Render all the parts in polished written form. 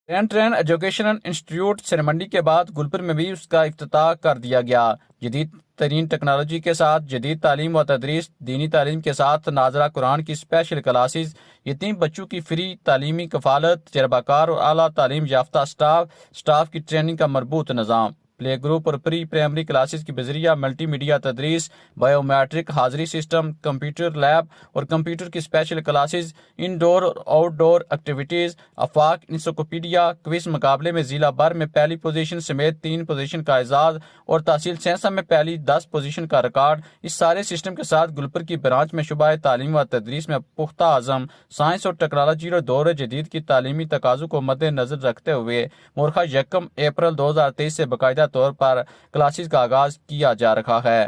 Brain train educational institute ceremony के बाद गुलपुर में भी उसका इफ्तिताह कर दिया गया। जदीद तरीन टेक्नोलॉजी के साथ जदीद तालीम व तदरीस, दीनी तालीम के साथ नाजरा कुरान की स्पेशल क्लासेस, यतीम बच्चों की फ्री तालीमी कफालत, तजर्बाकार और आला तालीम याफ्ता स्टाफ की ट्रेनिंग का मरबूत निज़ाम, प्ले ग्रुप और प्री प्राइमरी क्लासेस की बजरिया मल्टी मीडिया तदरीस, बायोमेट्रिक हाजिरी सिस्टम, कंप्यूटर लैब और कंप्यूटर की स्पेशल क्लासेस, इंडोर और आउटडोर एक्टिविटीज़, आफाक इंसाइक्लोपीडिया क्विज मुकाबले में जिला भर में पहली पोजीशन समेत 3 पोजीशन का एजाज और तहसील सेंसा में पहली 10 पोजीशन का रिकॉर्ड। इस सारे सिस्टम के साथ गुलपुर की ब्रांच में शुबा तालीम व तदरीस में पुख्ता आज़म साइंस और टेक्नोलॉजी और दौर जदीद की तालीमी तकाज़ों को मद्देनजर रखते हुए मोरखा 1 अप्रैल 2023 से बाकायदा तौर पर क्लासेस का आगाज किया जा रहा है।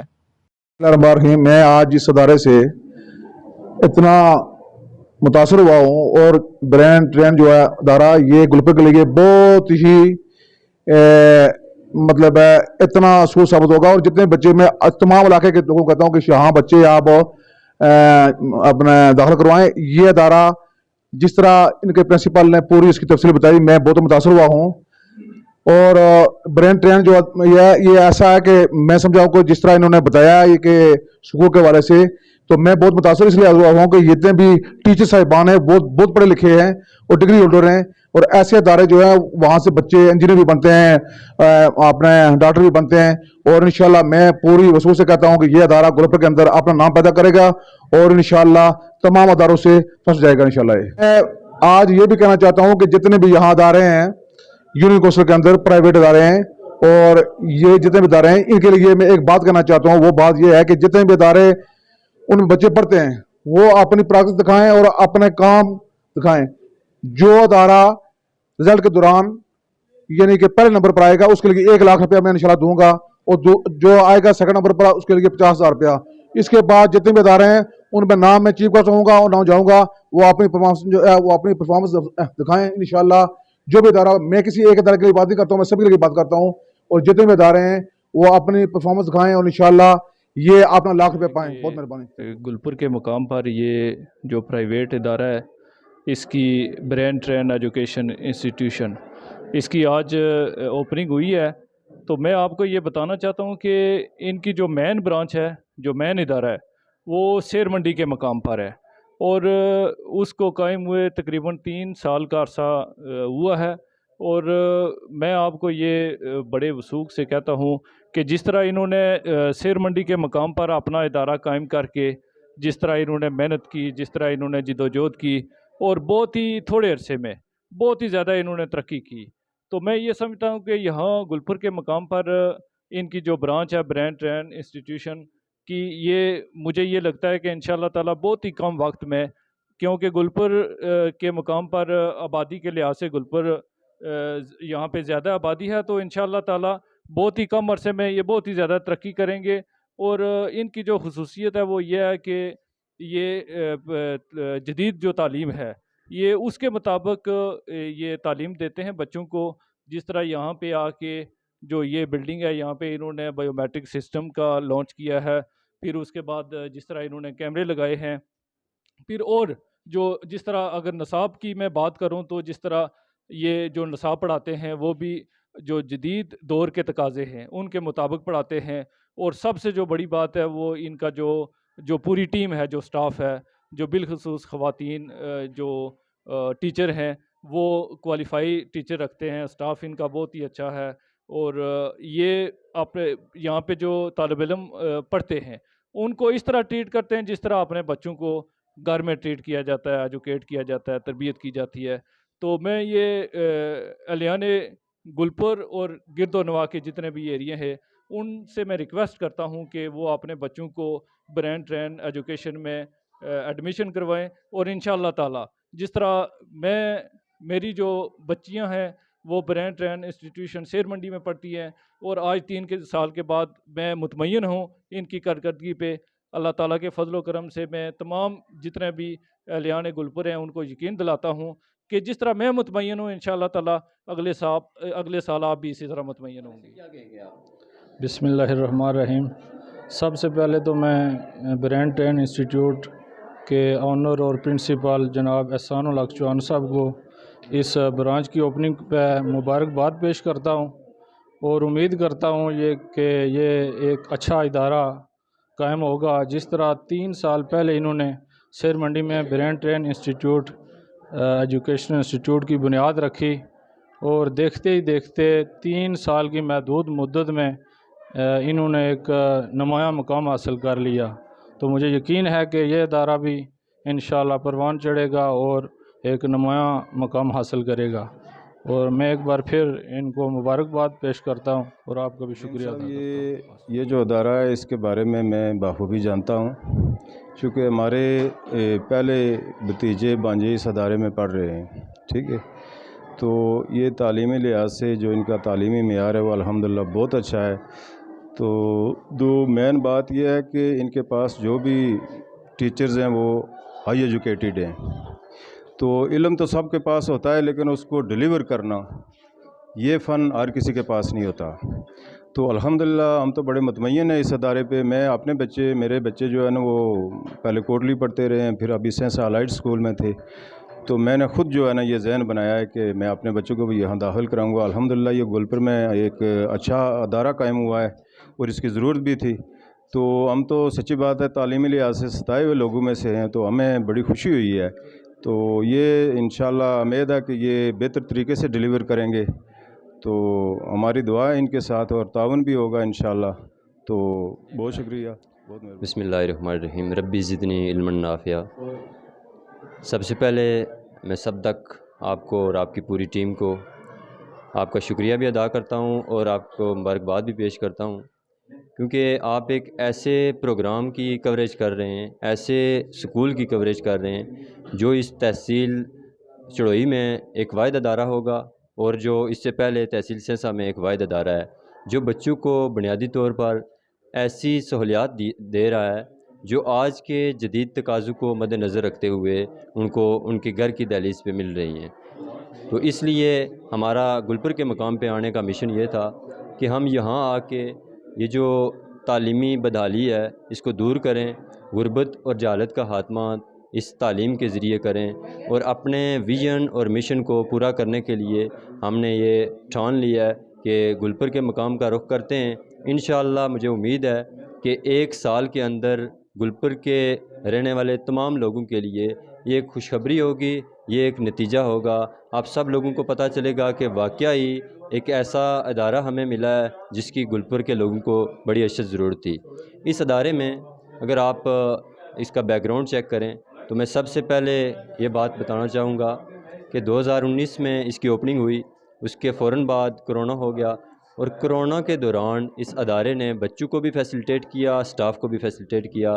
मैं आज इस अदारे से इतना मुतासर हुआ हूँ और ब्रेन ट्रेन जो है अदारा ये गुलपुर के लिए बहुत ही मतलब है इतना असूल साबित होगा। और जितने बच्चे मैं तमाम इलाके के लोगों को कहता हूँ कि यहाँ बच्चे आप अपने दाखिल करवाएं। ये अदारा जिस तरह इनके प्रिंसिपल ने पूरी इसकी तफसील बताई, मैं बहुत मुतासर हुआ हूँ। और ब्रेन ट्रेन जो ये ऐसा है कि मैं समझाऊँ को जिस तरह इन्होंने बताया है कि स्कूल के वाले से, तो मैं बहुत मुतासर इसलिए हुआ हूँ कि जितने भी टीचर साहिबान हैं वो बहुत पढ़े लिखे हैं और डिग्री होल्डर हैं। और ऐसे अदारे जो है वहाँ से बच्चे इंजीनियर भी बनते हैं, अपने डॉक्टर भी बनते हैं। और इंशाल्लाह मैं पूरी वसूल से कहता हूँ कि ये अदारा गुलपुर के अंदर अपना नाम पैदा करेगा और इंशाल्लाह तमाम अदारों से फंस जाएगा इंशाल्लाह। मैं आज ये भी कहना चाहता हूँ कि जितने भी यहाँ अदारे हैं यूनियन कौंसिल के अंदर प्राइवेट अदारे हैं और ये जितने भी अदारे हैं, इनके लिए मैं एक बात कहना चाहता हूँ। वो बात ये है कि जितने भी अदारे उनमें बच्चे पढ़ते हैं वो अपनी प्रैक्टिस दिखाएं और अपने काम दिखाएं। जो अदारा रिजल्ट के दौरान यानी कि पहले नंबर पर आएगा उसके लिए 1 लाख रुपया मैं इंशाल्लाह दूंगा और जो आएगा सेकंड नंबर पर उसके लिए 50,000 रुपया। इसके बाद जितने भी अदारे हैं उनमें नाम मैं चीफ गेस्ट होऊंगा और नाम जाऊंगा, वो अपनी परफॉर्मेंस जो है वो अपनी परफॉर्मेंस दिखाएं इंशाल्लाह। जो भी अदारा, मैं किसी एक अदारे के लिए बात नहीं करता हूँ, मैं सभी के लिए बात करता हूँ। और जितने भी अदारे हैं वो अपनी परफॉर्मेंस दिखाएं और इंशाल्लाह ये अपना लाख रुपये पाएँ। बहुत मेहरबानी। गुलपुर के मुकाम पर ये जो प्राइवेट इदारा है इसकी ब्रेन ट्रेन एजुकेशन इंस्टीट्यूशन, इसकी आज ओपनिंग हुई है। तो मैं आपको ये बताना चाहता हूँ कि इनकी जो मेन ब्रांच है, जो मेन इदारा है, वो शेर मंडी के मकाम पर है और उसको कायम हुए तकरीबन 3 साल का अरसा हुआ है। और मैं आपको ये बड़े वसूख से कहता हूँ कि जिस तरह इन्होंने शेर मंडी के मकाम पर अपना इदारा कायम करके जिस तरह इन्होंने मेहनत की, जिस तरह इन्होंने जिदोजहद की और बहुत ही थोड़े अरसे में बहुत ही ज़्यादा इन्होंने तरक्की की, तो मैं ये समझता हूँ कि यहाँ गुलपुर के मकाम पर इनकी जो ब्रांच है ब्रेन ट्रेन इंस्टीट्यूशन की, ये मुझे ये लगता है कि इंशाल्लाह ताला बहुत ही कम वक्त में, क्योंकि गुलपुर के मकाम पर आबादी के लिहाज से गुलपुर यहाँ पे ज़्यादा आबादी है, तो इंशाल्लाह ताला बहुत ही कम अरसे में ये बहुत ही ज़्यादा तरक्की करेंगे। और इनकी जो खसूसियत है वो ये है कि ये जदीद जो तालीम है ये उसके मुताबिक ये तालीम देते हैं बच्चों को। जिस तरह यहाँ पे आके जो ये बिल्डिंग है यहाँ पे इन्होंने बायोमेट्रिक सिस्टम का लॉन्च किया है, फिर उसके बाद जिस तरह इन्होंने कैमरे लगाए हैं, फिर और जो जिस तरह अगर नसाब की मैं बात करूं तो जिस तरह ये जो नसाब पढ़ाते हैं वो भी जो जदीद दौर के तकाजे हैं उनके मुताबिक पढ़ाते हैं। और सबसे जो बड़ी बात है वो इनका जो जो पूरी टीम है, जो स्टाफ है, जो बिलखसूस ख़वातीन जो टीचर हैं वो क्वालिफाई टीचर रखते हैं, स्टाफ इनका बहुत ही अच्छा है। और ये आप यहाँ पे जो तालिब इल्म पढ़ते हैं उनको इस तरह ट्रीट करते हैं जिस तरह अपने बच्चों को घर में ट्रीट किया जाता है, एजुकेट किया जाता है, तरबियत की जाती है। तो मैं ये अलियान गुलपुर और गिरदोनवा के जितने भी एरिया हैं उनसे मैं रिक्वेस्ट करता हूँ कि वो अपने बच्चों को ब्रेन ट्रेन एजुकेशन में एडमिशन करवाएं। और इंशाअल्लाह ताला जिस तरह मेरी जो बच्चियाँ हैं वो ब्रेन ट्रेन इंस्टीट्यूशन शेर मंडी में पढ़ती हैं और आज 3 साल के बाद मैं मुतमय्यन हूँ इनकी कारकर्दगी पे। अल्लाह ताला के फजल करम से मैं तमाम जितने भी अहलियान गुलपुर हैं उनको यकीन दिलाता हूँ कि जिस तरह मैं मुतमय्यन हूँ इंशाअल्लाह ताला अगले साल आप भी इसी तरह मुतमय्यन होंगे। बिस्मिल्लाहिर्रहमानिर्रहीम। सबसे पहले तो मैं ब्रेन ट्रेन इंस्टीट्यूट के ऑनर और प्रिंसिपल जनाब एहसानुल हक चौहान साहब को اس برانچ کی اوپننگ پہ مبارکباد پیش کرتا ہوں اور امید کرتا ہوں یہ ایک اچھا ادارہ قائم ہوگا. جس طرح 3 سال پہلے انہوں نے سیر منڈی میں brain train institute educational institute کی بنیاد رکھی اور دیکھتے ہی دیکھتے 3 سال کی محدود مدت میں انہوں نے ایک نمایاں مقام حاصل کر لیا. تو مجھے یقین ہے کہ یہ ادارہ بھی انشاءاللہ پروان چڑھے گا اور ایک نمایاں مقام حاصل کرے گا. اور میں ایک بار پھر ان کو مبارکباد پیش کرتا ہوں اور آپ کا بھی شکریہ ادا کرتا ہوں. یہ جو ادارہ ہے اس کے بارے میں بخوبی جانتا ہوں، چونکہ ہمارے پہلے بھتیجے بھانجے اس ادارے میں پڑھ رہے ہیں. ٹھیک ہے، تو یہ تعلیمی لحاظ سے جو ان کا تعلیمی معیار ہے وہ الحمدللہ بہت اچھا ہے. تو دو مین بات یہ ہے کہ ان کے پاس جو بھی ٹیچرز ہیں وہ ہائی ایجوکیٹڈ ہیں. تو علم تو سب کے پاس ہوتا ہے، لیکن اس کو ڈیلیور کرنا یہ فن ہر کسی کے پاس نہیں ہوتا. تو الحمدللہ ہم تو بڑے مطمئن ہیں اس ادارے پہ. میں اپنے میرے بچے جو ہے نا وہ پہلے کوٹلی پڑھتے رہے ہیں، پھر ابھی سینس الائٹ اسکول میں تھے. تو میں نے خود جو ہے نا یہ ذہن بنایا ہے کہ میں اپنے بچوں کو بھی یہاں داخل کراؤں گا. الحمدللہ یہ گلپر میں ایک اچھا ادارہ قائم ہوا ہے اور اس کی ضرورت بھی تھی. تو ہم تو سچی بات ہے تعلیمی لحاظ سے ستائے ہوئے لوگوں میں سے ہیں، تو ہمیں بڑی خوشی ہوئی ہے. تو یہ انشاءاللہ امید ہے کہ یہ بہتر طریقے سے ڈیلیور کریں گے. تو ہماری دعا ہے ان کے ساتھ اور تعاون بھی ہوگا انشاءاللہ. تو بہت شکریہ، بہت مہربانی. بسم اللہ الرحمن الرحیم. ربی زدنی علما نافعا. سب سے پہلے میں سب تک آپ کو اور آپ کی پوری ٹیم کو آپ کا شکریہ بھی ادا کرتا ہوں اور آپ کو مبارکباد بھی پیش کرتا ہوں، کیونکہ آپ ایک ایسے پروگرام کی کوریج کر رہے ہیں، ایسے سکول کی کوریج کر رہے ہیں جو اس تحصیل چڑوئی میں ایک واحد ادارہ ہوگا اور جو اس سے پہلے تحصیل سینسا میں ایک واحد ادارہ ہے جو بچوں کو بنیادی طور پر ایسی سہولیات دے رہا ہے جو آج کے جدید تقاضوں کو مد نظر رکھتے ہوئے ان کو ان کے گھر کی دہلیز پہ مل رہی ہیں. تو اس لیے ہمارا گلپر کے مقام پہ آنے کا مشن یہ تھا کہ ہم یہاں آ کے یہ جو تعلیمی بدحالی ہے اس کو دور کریں، غربت اور جہالت کا خاتمہ اس تعلیم کے ذریعے کریں، اور اپنے ویژن اور مشن کو پورا کرنے کے لیے ہم نے یہ ٹھان لیا ہے کہ گلپر کے مقام کا رخ کرتے ہیں. انشاءاللہ مجھے امید ہے کہ 1 سال کے اندر گلپر کے رہنے والے تمام لوگوں کے لیے یہ ایک خوشخبری ہوگی، یہ ایک نتیجہ ہوگا. آپ سب لوگوں کو پتہ چلے گا کہ واقعی ایک ایسا ادارہ ہمیں ملا ہے جس کی گلپر کے لوگوں کو بڑی اشد ضرورت تھی. اس ادارے میں اگر آپ اس کا بیک گراؤنڈ چیک کریں تو میں سب سے پہلے یہ بات بتانا چاہوں گا کہ 2019 میں اس کی اوپننگ ہوئی، اس کے فوراً بعد کرونا ہو گیا، اور کرونا کے دوران اس ادارے نے بچوں کو بھی فیسلٹیٹ کیا، سٹاف کو بھی فیسلٹیٹ کیا،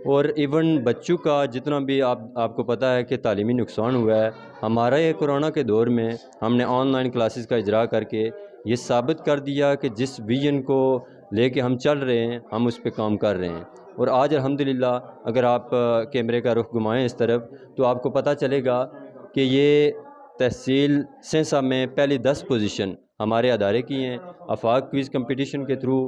اور ایون بچوں کا جتنا بھی آپ کو پتہ ہے کہ تعلیمی نقصان ہوا ہے، ہمارا یہ کرونا کے دور میں ہم نے آن لائن کلاسز کا اجرا کر کے یہ ثابت کر دیا کہ جس ویژن کو لے کے ہم چل رہے ہیں ہم اس پہ کام کر رہے ہیں. اور آج الحمدللہ اگر آپ کیمرے کا رخ گھمائیں اس طرف تو آپ کو پتہ چلے گا کہ یہ تحصیل سینسا میں پہلی 10 پوزیشن ہمارے ادارے کی ہیں. آفاق کوئز کمپٹیشن کے تھرو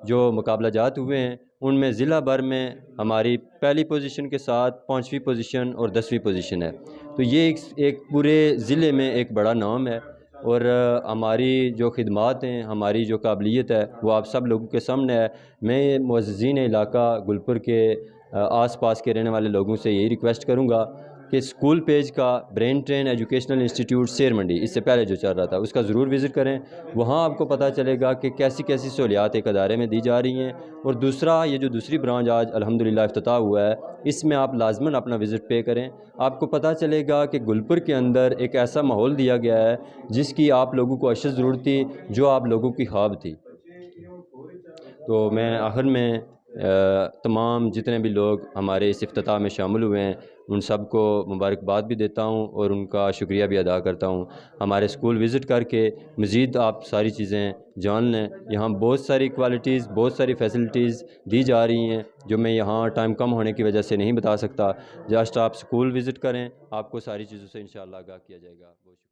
جو مقابلہ جات ہوئے ہیں ان میں ضلع بھر میں ہماری پہلی پوزیشن کے ساتھ 5ویں پوزیشن اور 10ویں پوزیشن ہے. تو یہ ایک پورے ضلع میں ایک بڑا نام ہے، اور ہماری جو خدمات ہیں، ہماری جو قابلیت ہے وہ آپ سب لوگوں کے سامنے ہے. میں معززین علاقہ گلپر کے آس پاس کے رہنے والے لوگوں سے یہی ریکویسٹ کروں گا کہ اسکول پیج کا برین ٹرین ایجوکیشنل انسٹیٹیوٹ سیر منڈی اس سے پہلے جو چل رہا تھا اس کا ضرور وزٹ کریں. وہاں آپ کو پتہ چلے گا کہ کیسی کیسی سہولیات ایک ادارے میں دی جا رہی ہیں. اور دوسرا یہ جو دوسری برانچ آج الحمدللہ افتتاح ہوا ہے اس میں آپ لازماً اپنا وزٹ پے کریں. آپ کو پتہ چلے گا کہ گلپر کے اندر ایک ایسا ماحول دیا گیا ہے جس کی آپ لوگوں کو اشد ضرورت تھی، جو آپ لوگوں کی خواب تھی. تو میں آخر میں تمام جتنے بھی لوگ ہمارے اس افتتاح میں شامل ہوئے ہیں ان سب کو مبارکباد بھی دیتا ہوں اور ان کا شکریہ بھی ادا کرتا ہوں. ہمارے اسکول وزٹ کر کے مزید آپ ساری چیزیں جان لیں. یہاں بہت ساری کوالٹیز، بہت ساری فیسلٹیز دی جا رہی ہیں جو میں یہاں ٹائم کم ہونے کی وجہ سے نہیں بتا سکتا. جسٹ آپ اسکول وزٹ کریں، آپ کو ساری چیزوں سے انشاءاللہ آگاہ کیا جائے گا. بہت شکریہ.